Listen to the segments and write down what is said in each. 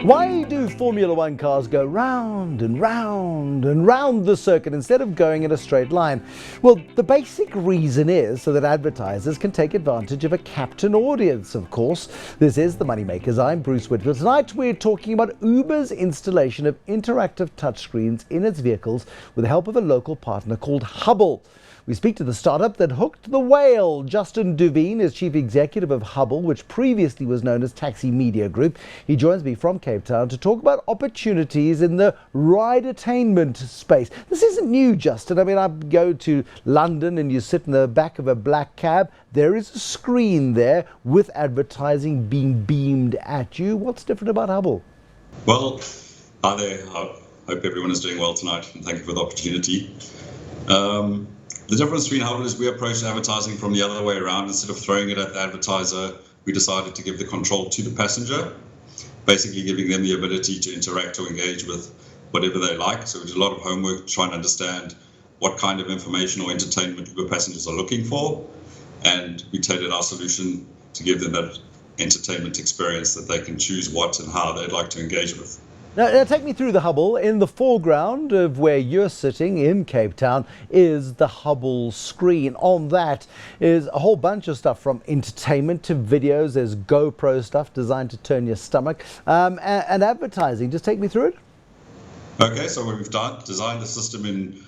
Why do Formula One cars go round and round and round the circuit instead of going in a straight line? Well, the basic reason is so that advertisers can take advantage of a captive audience, of course. This is the MoneyMakers. I'm Bruce Whitfield. Tonight we're talking about Uber's installation of interactive touchscreens in its vehicles with the help of a local partner called Hubble. We speak to the startup that hooked the whale. Justin Duveen is chief executive of Hubble, which previously was known as Taxi Media Group. He joins me from Cape Town to talk about opportunities in the ridetainment space. This isn't new, Justin. I mean, I go to London and you sit in the back of a black cab. There is a screen there with advertising being beamed at you. What's different about Hubble? Well, hi there. I hope everyone is doing well tonight, and thank you for the opportunity. The difference between Hubble is we approach advertising from the other way around. Instead of throwing it at the advertiser, we decided to give the control to the passenger, basically giving them the ability to interact or engage with whatever they like. So we did a lot of homework trying to understand what kind of information or entertainment Uber passengers are looking for, and we tailored our solution to give them that entertainment experience that they can choose what and how they'd like to engage with. Now, take me through the Hubble. In the foreground of where you're sitting in Cape Town is the Hubble screen. On that is a whole bunch of stuff from entertainment to videos. There's GoPro stuff designed to turn your stomach and advertising. Just take me through it. Okay, so what we've designed the system in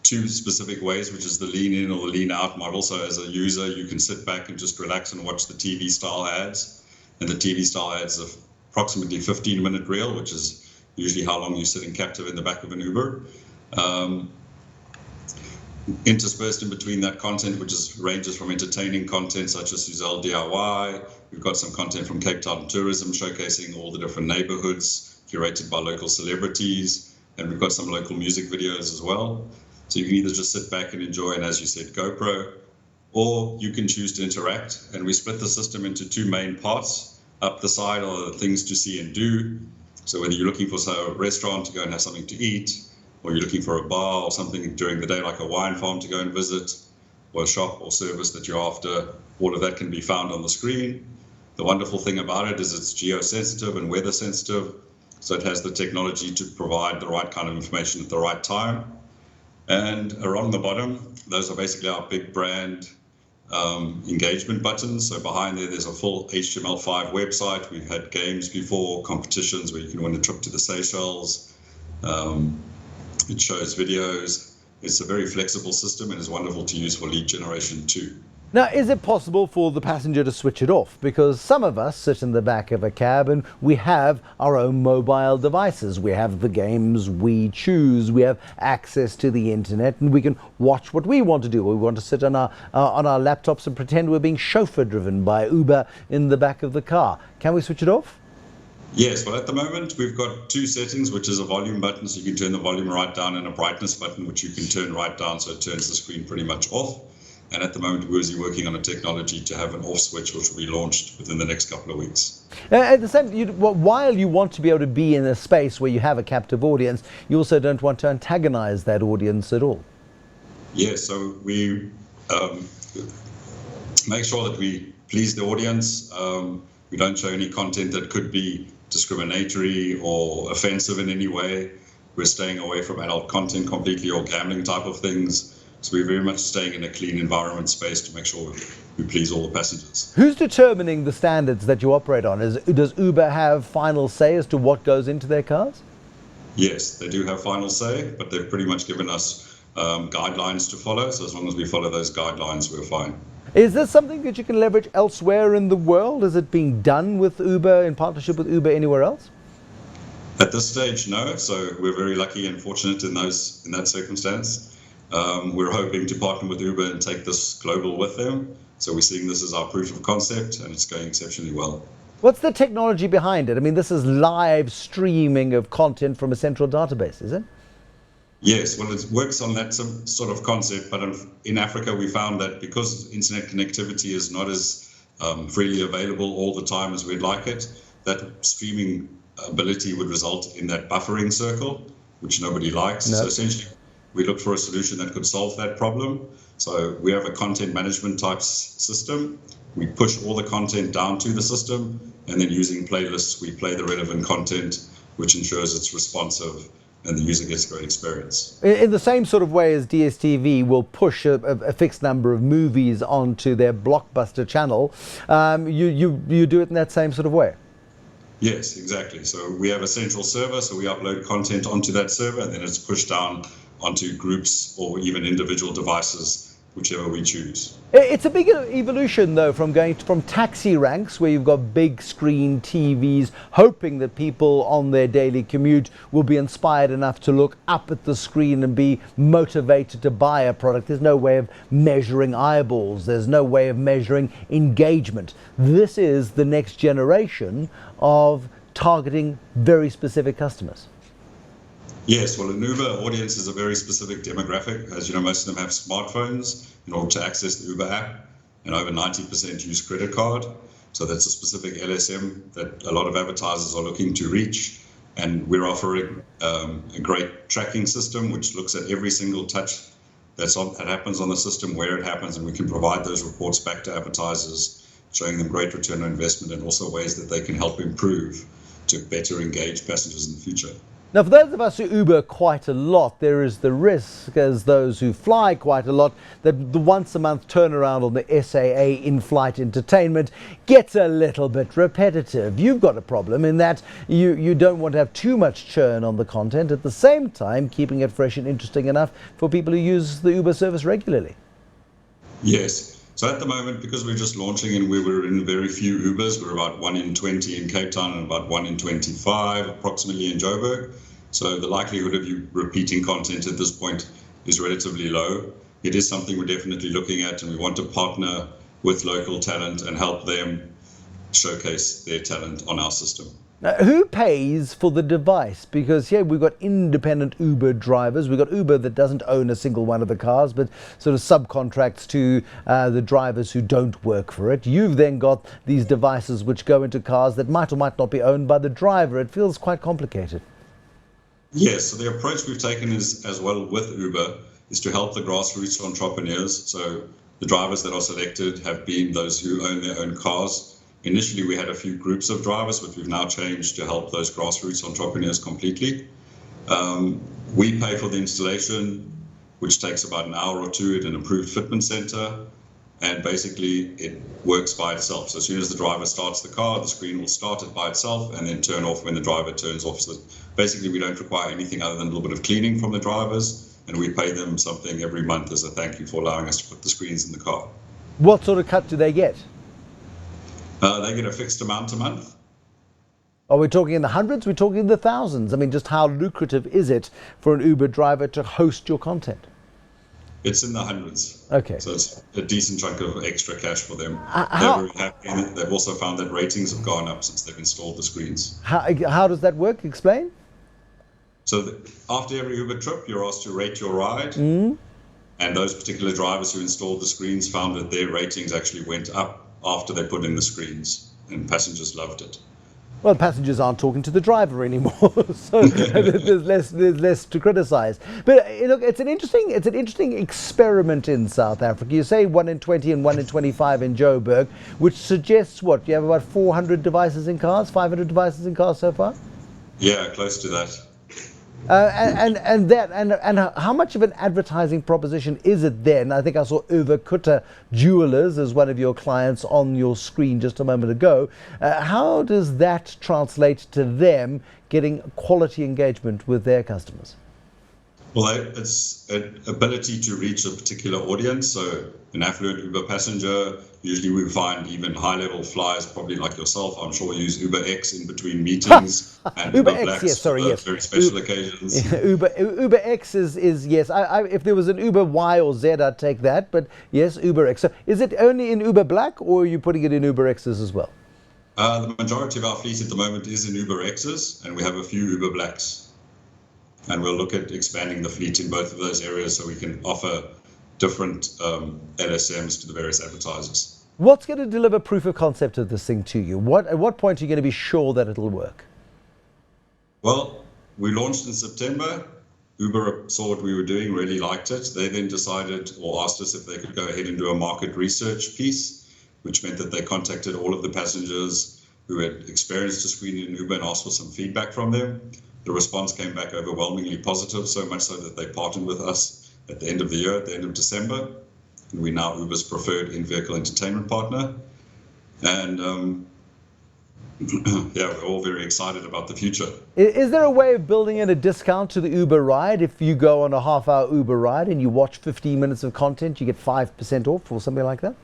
two specific ways, which is the lean in or the lean out model. So as a user, you can sit back and just relax and watch the TV style ads. And the TV style ads are approximately 15-minute reel, which is usually how long you're sitting captive in the back of an Uber. Interspersed in between that content, which ranges from entertaining content such as Suzelle DIY. We've got some content from Cape Town Tourism showcasing all the different neighborhoods, curated by local celebrities. And we've got some local music videos as well. So you can either just sit back and enjoy, and as you said, GoPro, or you can choose to interact. And we split the system into two main parts. Up the side are the things to see and do. So whether you're looking for a restaurant to go and have something to eat, or you're looking for a bar or something during the day like a wine farm to go and visit, or a shop or service that you're after, all of that can be found on the screen. The wonderful thing about it is it's geo-sensitive and weather sensitive, so it has the technology to provide the right kind of information at the right time. And around the bottom, those are basically our big brand engagement buttons. So behind there's a full HTML5 website. We've had games before, competitions where you can win a trip to the Seychelles. It shows videos. It's a very flexible system and is wonderful to use for lead generation too. Now, is it possible for the passenger to switch it off? Because some of us sit in the back of a cab and we have our own mobile devices. We have the games we choose. We have access to the internet and we can watch what we want to do. We want to sit on our laptops and pretend we're being chauffeur driven by Uber in the back of the car. Can we switch it off? Yes, well, at the moment, we've got two settings, which is a volume button, so you can turn the volume right down, and a brightness button, which you can turn right down, so it turns the screen pretty much off. And at the moment, we're busy working on a technology to have an off switch, which will be launched within the next couple of weeks. At the same time, while you want to be able to be in a space where you have a captive audience, you also don't want to antagonize that audience at all. Yes, so we make sure that we please the audience. We don't show any content that could be discriminatory or offensive in any way. We're staying away from adult content completely or gambling type of things. So we're very much staying in a clean environment space to make sure we please all the passengers. Who's determining the standards that you operate on? Does Uber have final say as to what goes into their cars? Yes, they do have final say, but they've pretty much given us guidelines to follow. So as long as we follow those guidelines, we're fine. Is this something that you can leverage elsewhere in the world? Is it being done with Uber, in partnership with Uber, anywhere else? At this stage, no. So we're very lucky and fortunate in that circumstance. We're hoping to partner with Uber and take this global with them. So we're seeing this as our proof of concept, and it's going exceptionally well. What's the technology behind it? I mean, this is live streaming of content from a central database, is it? Yes, well, it works on that sort of concept, but in Africa, we found that because internet connectivity is not as freely available all the time as we'd like it, that streaming ability would result in that buffering circle, which nobody likes. No. So essentially, we looked for a solution that could solve that problem. So we have a content management type system. We push all the content down to the system. And then using playlists, we play the relevant content, which ensures it's responsive and the user gets a great experience. In the same sort of way as DSTV will push a fixed number of movies onto their blockbuster channel, you do it in that same sort of way? Yes, exactly. So we have a central server, so we upload content onto that server, and then it's pushed down onto groups or even individual devices, whichever we choose. It's a big evolution, though, from going from taxi ranks, where you've got big screen TVs, hoping that people on their daily commute will be inspired enough to look up at the screen and be motivated to buy a product. There's no way of measuring eyeballs. There's no way of measuring engagement. This is the next generation of targeting very specific customers. Yes, well, an Uber audience is a very specific demographic. As you know, most of them have smartphones in order to access the Uber app, and over 90% use credit card. So that's a specific LSM that a lot of advertisers are looking to reach. And we're offering a great tracking system, which looks at every single touch that happens on the system, where it happens, and we can provide those reports back to advertisers, showing them great return on investment and also ways that they can help improve to better engage passengers in the future. Now, for those of us who Uber quite a lot, there is the risk, as those who fly quite a lot, that the once-a-month turnaround on the SAA in-flight entertainment gets a little bit repetitive. You've got a problem in that you don't want to have too much churn on the content, at the same time keeping it fresh and interesting enough for people who use the Uber service regularly. Yes. So at the moment, because we're just launching and we were in very few Ubers, we're about 1 in 20 in Cape Town and about 1 in 25 approximately in Joburg. So the likelihood of you repeating content at this point is relatively low. It is something we're definitely looking at, and we want to partner with local talent and help them showcase their talent on our system. Now, who pays for the device? Because here we've got independent Uber drivers. We've got Uber that doesn't own a single one of the cars, but sort of subcontracts to the drivers who don't work for it. You've then got these devices which go into cars that might or might not be owned by the driver. It feels quite complicated. Yes, so the approach we've taken is, as well with Uber, is to help the grassroots entrepreneurs. So the drivers that are selected have been those who own their own cars. Initially, we had a few groups of drivers, but we've now changed to help those grassroots entrepreneurs completely. We pay for the installation, which takes about an hour or two at an approved fitment center. And basically, it works by itself. So as soon as the driver starts the car, the screen will start it by itself and then turn off when the driver turns off. So basically, we don't require anything other than a little bit of cleaning from the drivers. And we pay them something every month as a thank you for allowing us to put the screens in the car. What sort of cut do they get? They get a fixed amount a month. Are we talking in the hundreds? We're talking in the thousands. I mean, just how lucrative is it for an Uber driver to host your content? It's in the hundreds. Okay. So it's a decent chunk of extra cash for them. They're very happy. And they've also found that ratings have gone up since they've installed the screens. How does that work? Explain. So after every Uber trip, you're asked to rate your ride. Mm. And those particular drivers who installed the screens found that their ratings actually went up after they put in the screens, and passengers loved it. Well, passengers aren't talking to the driver anymore, so there's less to criticise. But look, it's an interesting experiment in South Africa. You say 1 in 20 and 1 in 25 in Joburg, which suggests what? You have about 400 devices in cars, 500 devices in cars so far? Yeah, close to that. And how much of an advertising proposition is it then? I think I saw Overcut Jewelers as one of your clients on your screen just a moment ago. How does that translate to them getting quality engagement with their customers? Well, it's an ability to reach a particular audience. So an affluent Uber passenger, usually we find even high-level flyers, probably like yourself, I'm sure, use UberX in between meetings and UberX, yes, sorry, yes. Very special occasions. UberX is yes. If there was an Uber Y or Z, I'd take that. But yes, UberX. So is it only in Uber Black, or are you putting it in UberXs as well? The majority of our fleet at the moment is in UberXs, and we have a few Uber Blacks. And we'll look at expanding the fleet in both of those areas so we can offer different LSMs to the various advertisers. What's going to deliver proof of concept of this thing to you? At what point are you going to be sure that it'll work? Well, we launched in September. Uber saw what we were doing, really liked it. They then decided or asked us if they could go ahead and do a market research piece, which meant that they contacted all of the passengers who had experienced a screening in Uber and asked for some feedback from them. The response came back overwhelmingly positive, so much so that they partnered with us at the end of the year, at the end of December. And we're now Uber's preferred in-vehicle entertainment partner. And yeah, we're all very excited about the future. Is there a way of building in a discount to the Uber ride? If you go on a half-hour Uber ride and you watch 15 minutes of content, you get 5% off or something like that?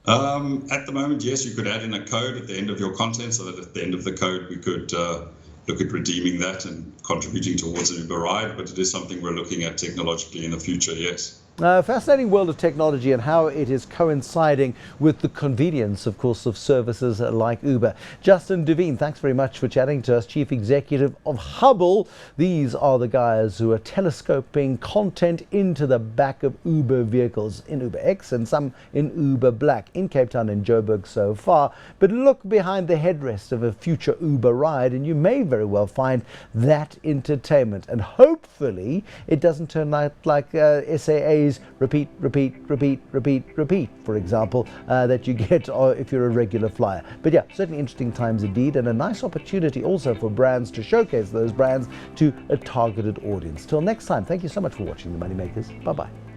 At the moment, yes, you could add in a code at the end of your content, so that at the end of the code we could look at redeeming that and contributing towards an Uber ride, but it is something we're looking at technologically in the future, yes. Fascinating world of technology and how it is coinciding with the convenience, of course, of services like Uber. Justin Duveen, thanks very much for chatting to us, Chief Executive of Hubble. These are the guys who are telescoping content into the back of Uber vehicles, in UberX and some in Uber Black, in Cape Town and Joburg so far. But look behind the headrest of a future Uber ride and you may very well find that entertainment. And hopefully it doesn't turn out like SAA's repeat, for example, that you get if you're a regular flyer. But yeah, certainly interesting times indeed, and a nice opportunity also for brands to showcase those brands to a targeted audience. Till next time, thank you so much for watching the Moneymakers. Bye-bye.